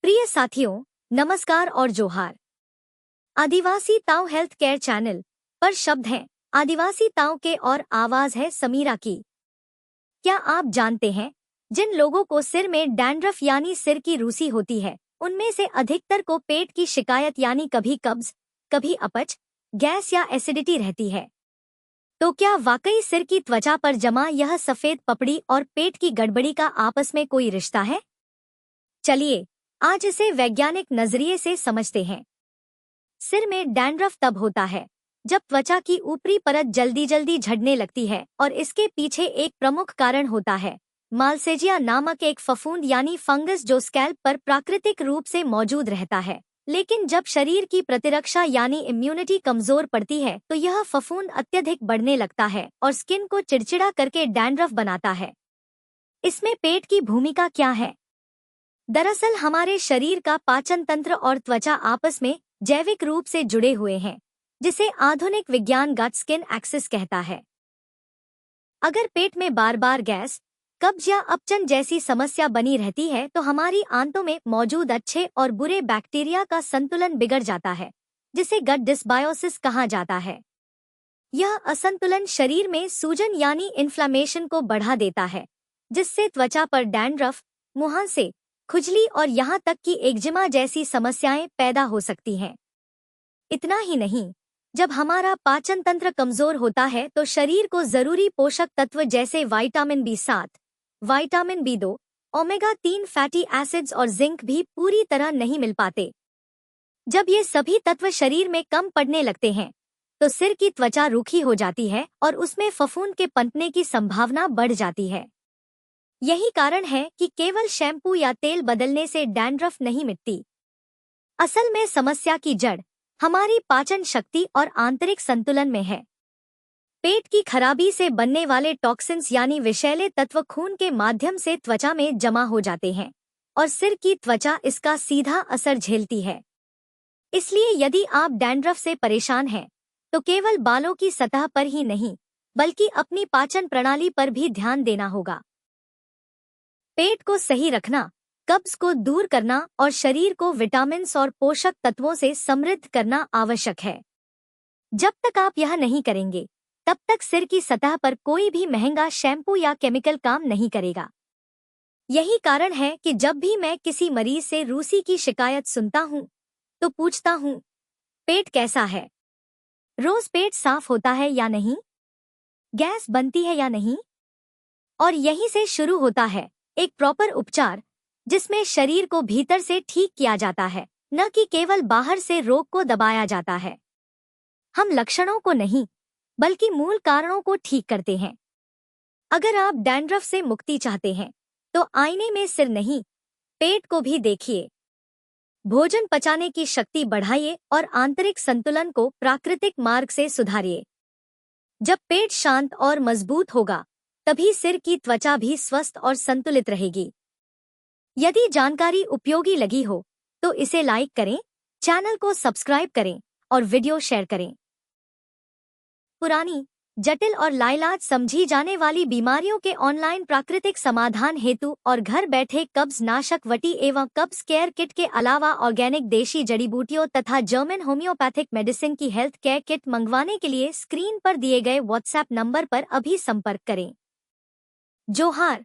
प्रिय साथियों, नमस्कार और जोहार। आदिवासी ताऊ हेल्थ केयर चैनल पर शब्द हैं आदिवासी ताऊ के और आवाज है समीरा की। क्या आप जानते हैं, जिन लोगों को सिर में डैंड्रफ यानी सिर की रूसी होती है, उनमें से अधिकतर को पेट की शिकायत यानी कभी कब्ज, कभी अपच, गैस या एसिडिटी रहती है। तो क्या वाकई सिर की त्वचा पर जमा यह सफेद पपड़ी और पेट की गड़बड़ी का आपस में कोई रिश्ता है? चलिए आज इसे वैज्ञानिक नजरिए से समझते हैं। सिर में डैंड्रफ तब होता है जब त्वचा की ऊपरी परत जल्दी जल्दी झड़ने लगती है, और इसके पीछे एक प्रमुख कारण होता है मालसेजिया नामक एक फफूंद यानी फंगस जो स्कैल्प पर प्राकृतिक रूप से मौजूद रहता है। लेकिन जब शरीर की प्रतिरक्षा यानी इम्यूनिटी कमजोर पड़ती है तो यह फफूंद अत्यधिक बढ़ने लगता है और स्किन को चिड़चिड़ा करके डैंड्रफ बनाता है। इसमें पेट की भूमिका क्या है? दरअसल हमारे शरीर का पाचन तंत्र और त्वचा आपस में जैविक रूप से जुड़े हुए हैं, जिसे आधुनिक विज्ञान गट स्किन एक्सिस कहता है। अगर पेट में बार बार गैस, कब्ज या अपचन जैसी समस्या बनी रहती है तो हमारी आंतों में मौजूद अच्छे और बुरे बैक्टीरिया का संतुलन बिगड़ जाता है, जिसे गट डिसबायोसिस कहा जाता है। यह असंतुलन शरीर में सूजन यानी इन्फ्लेमेशन को बढ़ा देता है, जिससे त्वचा पर डैंड्रफ, मुहांसे, खुजली और यहाँ तक कि एक्जिमा जैसी समस्याएं पैदा हो सकती हैं। इतना ही नहीं, जब हमारा पाचन तंत्र कमजोर होता है तो शरीर को जरूरी पोषक तत्व जैसे vitamin B7, vitamin B2, omega-3 fatty acids और जिंक भी पूरी तरह नहीं मिल पाते। जब ये सभी तत्व शरीर में कम पड़ने लगते हैं तो सिर की त्वचा रूखी हो जाती है और उसमें फफूंद के पनपने की संभावना बढ़ जाती है। यही कारण है कि केवल शैम्पू या तेल बदलने से डैंड्रफ नहीं मिटती। असल में समस्या की जड़ हमारी पाचन शक्ति और आंतरिक संतुलन में है। पेट की खराबी से बनने वाले टॉक्सिन्स यानी विषैले तत्व खून के माध्यम से त्वचा में जमा हो जाते हैं और सिर की त्वचा इसका सीधा असर झेलती है। इसलिए यदि आप डैंड्रफ से परेशान हैं, तो केवल बालों की सतह पर ही नहीं, बल्कि अपनी पाचन प्रणाली पर भी ध्यान देना होगा। पेट को सही रखना, कब्ज को दूर करना और शरीर को विटामिन्स और पोषक तत्वों से समृद्ध करना आवश्यक है। जब तक आप यह नहीं करेंगे, तब तक सिर की सतह पर कोई भी महंगा शैम्पू या केमिकल काम नहीं करेगा। यही कारण है कि जब भी मैं किसी मरीज से रूसी की शिकायत सुनता हूं, तो पूछता हूं, पेट कैसा है? रोज पेट साफ होता है या नहीं? गैस बनती है या नहीं? और यहीं से शुरू होता है एक प्रॉपर उपचार, जिसमें शरीर को भीतर से ठीक किया जाता है, न कि केवल बाहर से रोग को दबाया जाता है। हम लक्षणों को नहीं, बल्कि मूल कारणों को ठीक करते हैं। अगर आप डैंड्रफ से मुक्ति चाहते हैं, तो आईने में सिर नहीं, पेट को भी देखिए। भोजन पचाने की शक्ति बढ़ाइए और आंतरिक संतुलन को प्राकृतिक मार्ग से सुधारिए। जब पेट शांत और मजबूत होगा, तभी सिर की त्वचा भी स्वस्थ और संतुलित रहेगी। यदि जानकारी उपयोगी लगी हो तो इसे लाइक करें, चैनल को सब्सक्राइब करें और वीडियो शेयर करें। पुरानी, जटिल और लाइलाज समझी जाने वाली बीमारियों के ऑनलाइन प्राकृतिक समाधान हेतु और घर बैठे कब्ज नाशक वटी एवं कब्ज केयर किट के अलावा ऑर्गेनिक देशी जड़ी बूटियों तथा जर्मन होम्योपैथिक मेडिसिन की हेल्थ केयर किट मंगवाने के लिए स्क्रीन पर दिए गए व्हाट्सएप नंबर पर अभी संपर्क करें। जोहार।